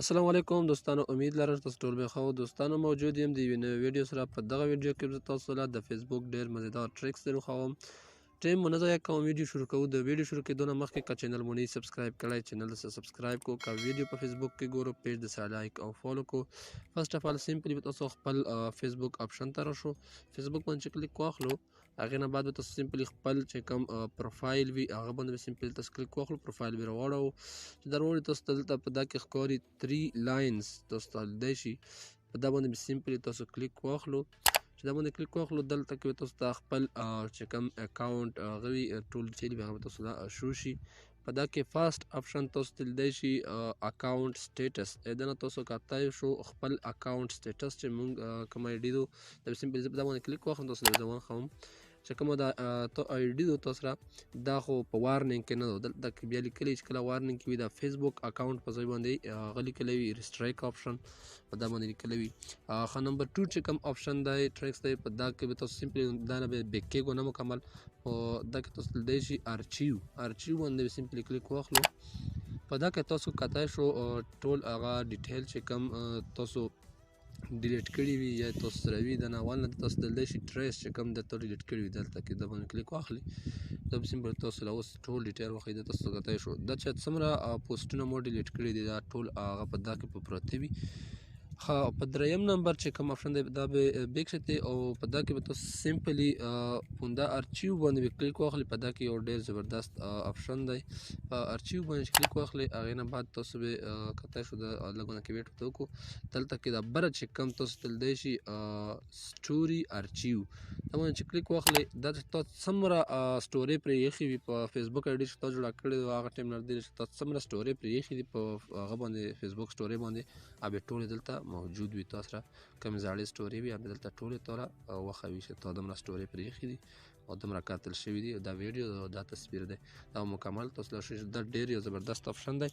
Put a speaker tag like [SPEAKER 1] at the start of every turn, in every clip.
[SPEAKER 1] السلام علیکم دوستانو، امید لرم چې تاسو ټول به ښه او دوستانو موجود یم د یوې نوې ویډیو سره. په دغه ویډیو کې زه تاسو ته د فیسبوک ډېر مزیدار ټریکس دروښوم. ټیم مو نه ضایع کوم، ویډیو شروع کوو. د ویډیو شروع کېدو نه مخکې که چینل مو نه سبسکرایب کړی، چینل د سبسکرایب کو. که ویډیو په فیسبوک کې ګورو، پیج د سره لایک او فالو کو. فرسټ اف آل سمپلی به تاسو خپل فیسبوک آپشن ته راشو. فیسبوک باندې چې کلیک واخلو، هغې نه بعد به تاسو سمپلی خپل چې کوم پروفایل وي هغه باندې به سمپلی تاسو کلیک واخلو. پروفایل به راواړو چې دروړي تاسو ته دلته په دا کې ښکاري 3 لاینز تاسو ته لیدی شي. په دا باندې به سمپلی تاسو کلیک واخلو. چې دا باندې کلیک واخلو، دلته کې به تاسو ته خپل چې کوم اکاونټ هغه وي ټول ډیټیل وي هغه به تاسو ته شو شي. په دا کې فاست آپشن تاسو ته لیدی شي اکاونټ سټیټس. د نه تاسو کاتی شو خپل اکاونټ سټیټس چې مونږ کوم آی ډي دو دا به سمپلی زه په دا باندې کلیک واخلم. تاسو ته زه وښیم چې کومه دا آی ډي دو تاسو سره دا خو په وارننګ کې نه دو، دلته کې بیا لیکلی چې کله وارننګ کې وي دا فیسبوک اکاونټ په ځای باندې هغه لیکلی وي ریسټرایک آپشن په دا باندې لیکلی وي. ښه نمبر 2 چې کوم آپشن دی ټریکس دی، په دا کې به تاسو سمپلی دا نه به بیک کېږو نه مکمل. په دا کې تاسو لیدی شي ارچیو باندې به سمپلی کلیک واخلو. په دا کې تاسو کاتی شو ټول هغه ډیټیل چې کوم تاسو ډیلیټ کړي وي یا تاسو سره وي د نه اول نه تاسو دلته شي ټریس چې کوم درته ډیلیټ کړي وي دلته کې دا باندې کلیک واخلي. دا به سمپل تاسو له اوس ټول ډیټیل وښیي. دا تاسو کاتی شو دا چې څومره پوسټونه مو ډیلیټ کړي دي دا ټول هغه په دا کې په پراته وي. ښه په دریم نمبر چې کوم آپشن دی دا به بیک شي او په دا کې به تاسو سمپلی پوندا ارچیو باندې به کلیک واخلي. په دا کې یو ډېر زبردست آپشن دی. په ارچیو باندې چې کلیک واخلي هغې نه بعد تاسو به کاتی شو د لږونه کې ویټ ورته وکړو. دلته کې دا بره چې کوم تاسو ته لیدی شي سټوري ارچیو دا باندې چې کلیک واخلي، دا چې تاسو څومره سټورۍ پرې ایښې وي په فیسبوک آی ډي چې تاسو جوړه کړې وه هغه ټایم نه چې تاسو څومره سټورۍ پرې ایښې دي په هغه باندې فیسبوک سټورۍ باندې هغه به ټولې دلته موجود وي. تاسو سره کومې زاړې سټورۍ وي هغه دلته ټولې تاله وښوي چې تا دومره سټورۍ پرې ایښې دي او دومره کتل شوي دي. دا ویډیو دا تصویر دی دا مکمل تاسو له دا ډېر یو زبردست آپشن دی.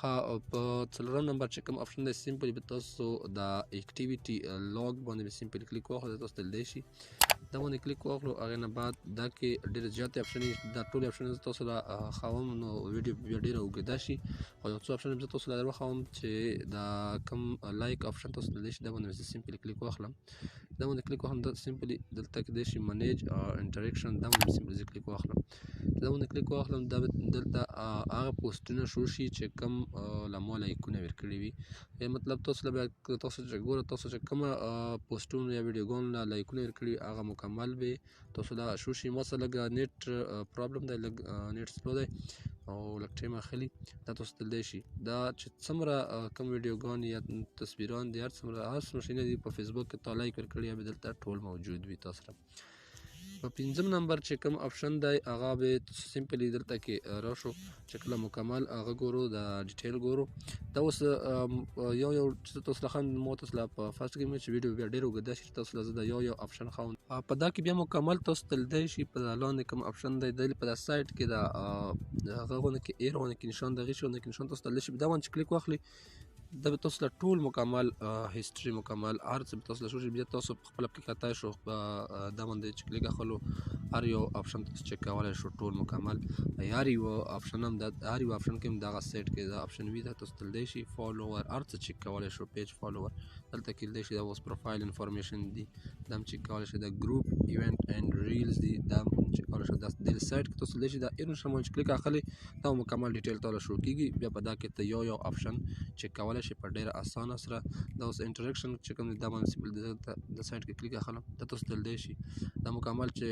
[SPEAKER 1] ښه په څلورم نمبر چې کوم آپشن دی سمپلی به تاسو دا اکټیویټي لاګ باندې به سمپلی کلیک واخلو. تاسو ته لیدی شي دا باندې کلیک واخلو. هغې نه بعد دا کې ډېرې زیاتې آپشن دا ټولې آپشن زه تاسو له ښوم نو ویډیو بیا ډېره اوږده شي. خو یو څو آپشن زه تاسو له وښوم چې دا کوم لایک آپشن تاسو ته لیدی شي دا باندې زه سمپلی کلیک واخلم. دا باندې کلیک واخلم دا سمپلی دلته کېدی شي منیج انټریکشن دا باندې سمپلی زه کلیک واخلم. دا باندې کلیک واخلم دا دلته هغه پوسټونه شو شي چې کوم له ما لایکونه ورکړي وي. مطلب تاسو له بیا تاسو چې ګوره تاسو چې کومه پوسټونه یا ویډیوګانو له لایکونه ورکړي هغه مکمل به تاسو له شو شي. ما سره لږ نیټ پرابلم دی، لږ نیټ سلو دی او لږ ټایم اخلي. دا تاسو ته لیدی شي دا چې څومره کوم ویډیوګانې یا تصویران دي هر څومره شیونه دي په فیسبوک کې تا لایک ورکړي یا به دلته ټول موجود وي. تاسو سره په پنځم نمبر چې کوم آپشن دی هغه به سمپلی دلته کې راشو چې کله مکمل هغه ګورو د ډیټیل ګورو. دا اوس یو چې تاسو له ما تاسو له په فرسټ کې مې چې ویډیو بیا ډېر اوږده شي تاسو له زه د یو آپشن ښوم. په دا کې بیا مکمل تاسو ته لیدی شي په لاندې کوم آپشن دی په دا سایډ کې د هغه غونډه کې ایر غونډه کې نشان دغې شي غونډه کې نشان تاسو ته لیدی شي. دا باندې چې کلیک واخلي دا به تاسو له ټول مکمل هیسټري مکمل هر څه به تاسو له شو شي. بیا تاسو په خپله پکې کاتی شو دا باندې چې کلیک اخلو هر یو آپشن تاسو چک کولی شو ټول مکمل. هر یو آپشن هم هر یو آپشن کې هم دغه سیټ کې دا آپشن وي دا تاسو ته لیدی شي. فالوور هر څه چک کولی شو. پیج فالوور دلته کې لیدی شي. دا اوس پروفایل انفارمیشن دي دا هم چک کولی شي. دا ګروپ ایونټ اینډ ریلز دي دا هم چک کولی شو. دا دې سایټ کې تاسو لیدی شي دا ایر نشم باندې کلیک اخلي دا مکمل ډیټیل تاله شو کېږي. بیا په دا کې ته یو آپشن چک کولی شي په ډېره اسانه سره. دا اوس انټریکشن چې کوم دی دا باندې سمپل د سایټ کې کلیک اخلم دا تاسو ته لیدی شي. دا مکمل چې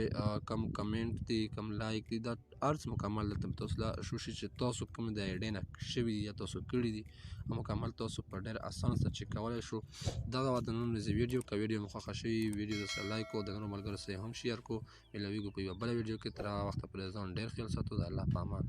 [SPEAKER 1] کم کمنټ دي کم لایک دي دا هر څه مکمل دلته تاسو له شو شي چې تاسو کوم د آی ډي نه شوي دي یا تاسو کړي دي مکمل تاسو په ډېر اسانه سره چک کولی شو. دغه وه د نن ورځې ویډیو. که ویډیو مو خوښه شوي ویډیو درسره لایک کو، د نورو ملګرو سره یې هم شیر کو. میلاویږو په یوه بله ویډیو کې. تر هغه وخته پورې ځان ډېر خیال ساتو. د الله په امان.